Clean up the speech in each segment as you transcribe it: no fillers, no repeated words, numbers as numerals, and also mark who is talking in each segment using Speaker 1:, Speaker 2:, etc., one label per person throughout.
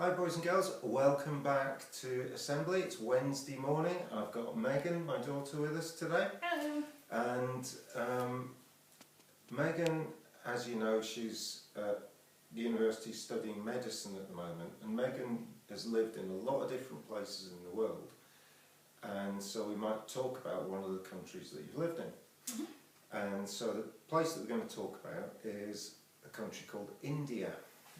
Speaker 1: Hi boys and girls, welcome back to Assembly. It's Wednesday morning. I've got Megan, my daughter, with us today.
Speaker 2: Hello.
Speaker 1: And Megan, as you know, she's at the university studying medicine at the moment, and Megan has lived in a lot of different places in the world, and so we might talk about one of the countries that you've lived in.
Speaker 2: Mm-hmm.
Speaker 1: And so the place that we're going to talk about is a country called India.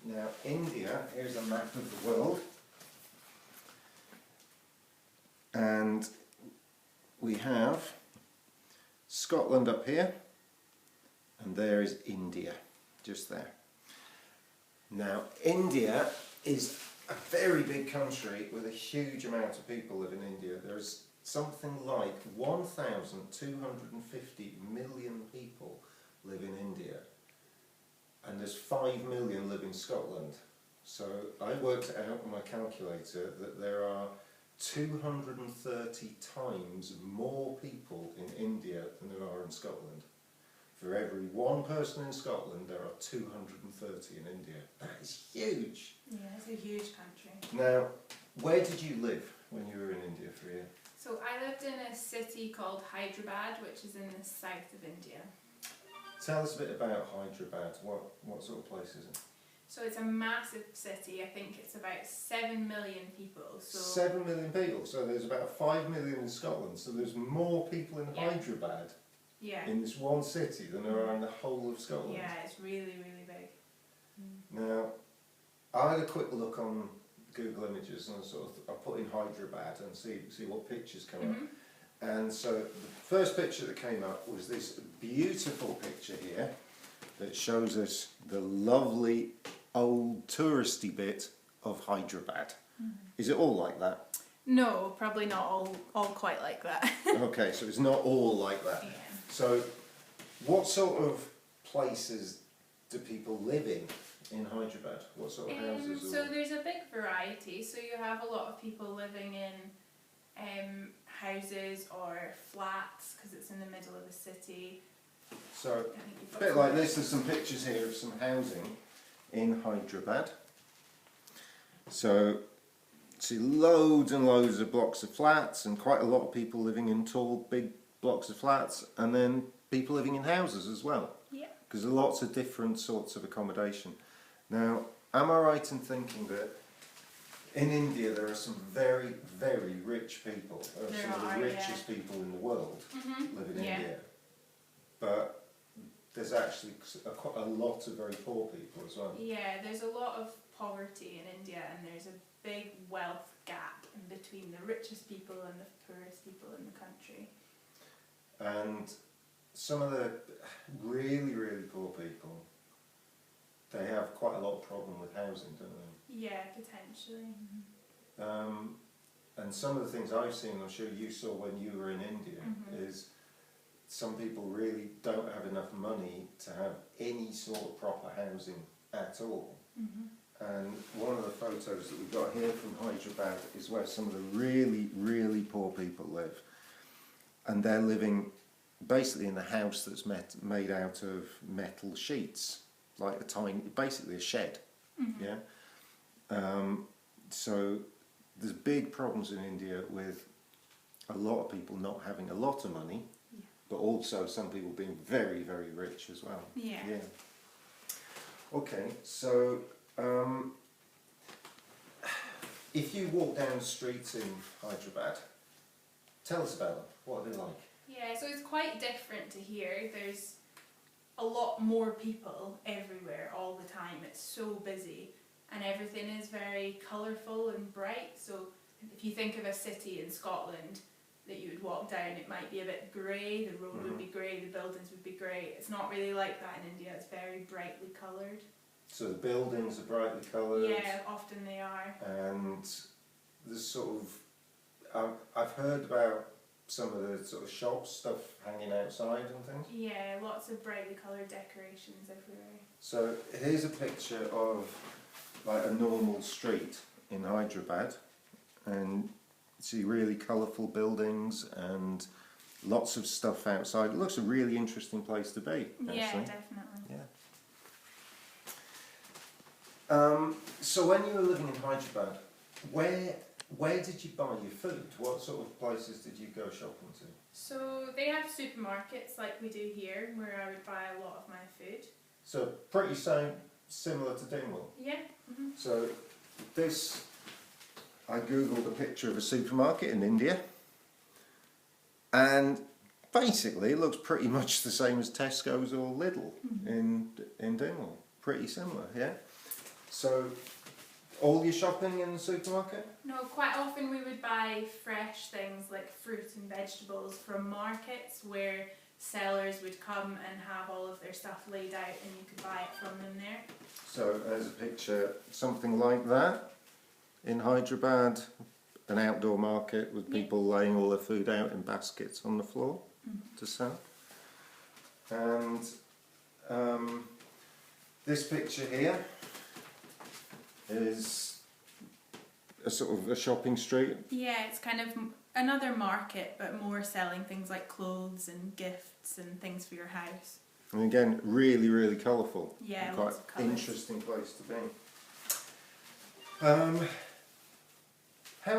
Speaker 1: Now, India, here's a map of the world, and we have Scotland up here, and there is India, just there. Now, India is a very big country with a huge amount of people live in India. There's something like 1,250 million people live in India. And there's 5 million live in Scotland. So I worked it out on my calculator that there are 230 times more people in India than there are in Scotland. For every one person in Scotland, there are 230 in India. That is huge.
Speaker 2: Yeah, it's a huge country.
Speaker 1: Now, where did you live when you were in India for a year?
Speaker 2: So I lived in a city called Hyderabad, which is in the south of India.
Speaker 1: Tell us a bit about Hyderabad. What sort of place is it?
Speaker 2: So it's a massive city. I think it's about 7 million people. So
Speaker 1: 7 million people. So there's about 5 million in Scotland. So there's more people in
Speaker 2: Yeah.
Speaker 1: Hyderabad
Speaker 2: yeah,
Speaker 1: in this one city than there are in the whole of Scotland.
Speaker 2: yeah, it's really, really big.
Speaker 1: Now, I had a quick look on Google Images and I put in Hyderabad and see what pictures come up.
Speaker 2: Mhm.
Speaker 1: And so the first picture that came up was this beautiful picture here that shows us the lovely old touristy bit of Hyderabad. Is it all like that?
Speaker 2: No, probably not all quite like that.
Speaker 1: Okay, so it's not all like that.
Speaker 2: Yeah.
Speaker 1: So what sort of places do people live in Hyderabad? What sort of houses?
Speaker 2: So there's a big variety. So you have a lot of people living in houses or flats because it's in the middle of the city.
Speaker 1: So
Speaker 2: I think you've
Speaker 1: a
Speaker 2: got
Speaker 1: bit
Speaker 2: some-
Speaker 1: like this, there's some pictures here of some housing in Hyderabad. So see loads and loads of blocks of flats and quite a lot of people living in tall big blocks of flats, and then people living in houses as well,
Speaker 2: Yeah.
Speaker 1: because there are lots of different sorts of accommodation. Now, am I right in thinking that in India there are some very, very rich people? There are
Speaker 2: There
Speaker 1: some of
Speaker 2: are,
Speaker 1: the
Speaker 2: yeah.
Speaker 1: richest people in the world
Speaker 2: Mhm.
Speaker 1: live in
Speaker 2: Yeah.
Speaker 1: India. But there's actually quite a lot of very poor people as well.
Speaker 2: Yeah, there's a lot of poverty in India, and there's a big wealth gap in between the richest people and the poorest people in the country.
Speaker 1: And some of the really, really poor people, they have quite a lot of problem with housing, don't they?
Speaker 2: Yeah, potentially.
Speaker 1: And some of the things I've seen, I'm sure you saw when you were in India,
Speaker 2: Mhm.
Speaker 1: is some people really don't have enough money to have any sort of proper housing at all.
Speaker 2: Mhm.
Speaker 1: And one of the photos that we've got here from Hyderabad is where some of the really, really poor people live. And they're living basically in a house that's made out of metal sheets, like basically a shed.
Speaker 2: Mhm.
Speaker 1: Yeah. So there's big problems in India with a lot of people not having a lot of money,
Speaker 2: Yeah.
Speaker 1: but also some people being very, very rich as well.
Speaker 2: Yeah.
Speaker 1: Yeah. Okay, so if you walk down the streets in Hyderabad, tell us about them. What are they like?
Speaker 2: Yeah, so it's quite different to here. There's a lot more people everywhere all the time. It's so busy, and everything is very colourful and bright. So if you think of a city in Scotland that you would walk down, it might be a bit grey, the road would be grey, the buildings would be grey. It's not really like that in India. It's very brightly coloured.
Speaker 1: So the buildings are brightly coloured.
Speaker 2: Yeah, often they are.
Speaker 1: And there's sort of, I've heard about some of the sort of shop stuff hanging outside and things.
Speaker 2: Yeah, lots of brightly coloured decorations everywhere.
Speaker 1: So here's a picture of like a normal street in Hyderabad, and you see really colourful buildings and lots of stuff outside. It looks a really interesting place to be, actually.
Speaker 2: Yeah, definitely.
Speaker 1: Yeah. So when you were living in Hyderabad, where did you buy your food? What sort of places did you go shopping to?
Speaker 2: So they have supermarkets like we do here, where I would buy a lot of my food.
Speaker 1: So pretty similar to Dingwall.
Speaker 2: Yeah. Hmm.
Speaker 1: So this, I googled a picture of a supermarket in India, and basically it looks pretty much the same as Tesco's or Lidl in Dingwall. Pretty similar, yeah. So all your shopping in the supermarket?
Speaker 2: No, quite often we would buy fresh things like fruit and vegetables from markets where sellers would come and have all of their stuff laid out and you could buy it from them there.
Speaker 1: So there's a picture, something like that in Hyderabad, an outdoor market with people laying all their food out in baskets on the floor to sell. And this picture here is a sort of a shopping street.
Speaker 2: Yeah, it's kind of another market, but more selling things like clothes and gifts and things for your house.
Speaker 1: And again, really, really colourful.
Speaker 2: Yeah,
Speaker 1: And quite
Speaker 2: lots of colours.
Speaker 1: interesting place to be. How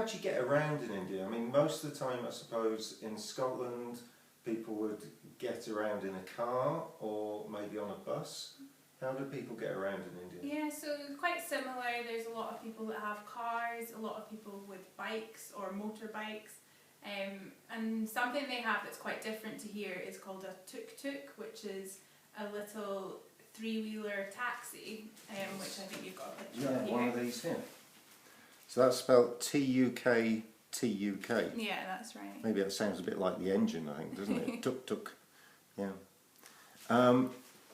Speaker 1: do you get around in India? I mean, most of the time, I suppose, in Scotland, people would get around in a car or maybe on a bus. How do people get around in India?
Speaker 2: Yeah, so quite similar. There's a lot of people that have cars, a lot of people with bikes or motorbikes. And something they have that's quite different to here is called a tuk-tuk, which is a little three-wheeler taxi, which I think you've got a picture of here.
Speaker 1: One of these here. So that's spelled T-U-K-T-U-K.
Speaker 2: Yeah, that's right.
Speaker 1: Maybe that sounds a bit like the engine, I think, doesn't it? Tuk-tuk. Yeah.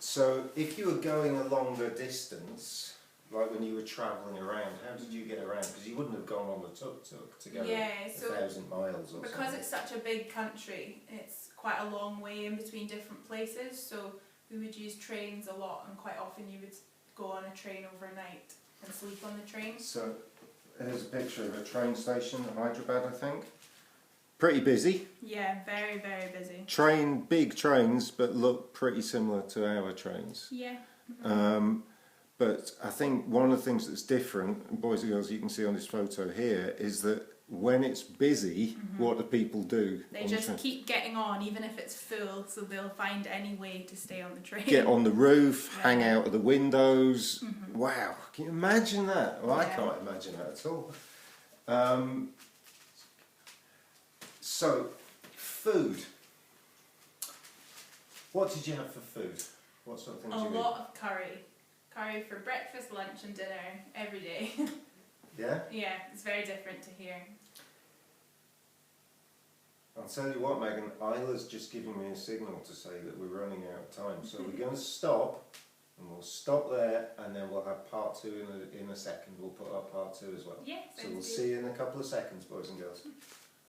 Speaker 1: So if you were going a longer distance, like when you were travelling around, how did you get around? Because you wouldn't have gone on the tuk-tuk to go 1,000 miles or
Speaker 2: because
Speaker 1: something.
Speaker 2: it's such a big country, it's quite a long way in between different places, so we would use trains a lot, and quite often you would go on a train overnight and sleep on the train.
Speaker 1: So here's a picture of a train station in Hyderabad, I think. Pretty busy.
Speaker 2: Yeah, very, very busy.
Speaker 1: Big trains, but look pretty similar to our trains.
Speaker 2: Yeah.
Speaker 1: But I think one of the things that's different, boys and girls, you can see on this photo here, is that when it's busy, what do people do?
Speaker 2: They just keep getting on, even if it's full, so they'll find any way to stay on the train.
Speaker 1: Get on the roof, hang out of the windows. Wow, can you imagine that? Well, I can't imagine that at all. So, food. What did you have for food? What sort of things
Speaker 2: A
Speaker 1: did you
Speaker 2: lot of curry. Curry for breakfast, lunch and dinner, every day.
Speaker 1: eat? Yeah?
Speaker 2: Yeah, it's very different to here.
Speaker 1: I'll tell you what, Megan, Isla's just giving me a signal to say that we're running out of time. So we're going to stop, and we'll stop there, and then we'll have part two in a second. We'll put up part two as well.
Speaker 2: Yeah,
Speaker 1: So
Speaker 2: sounds
Speaker 1: we'll
Speaker 2: good.
Speaker 1: see you in a couple of seconds, boys and girls.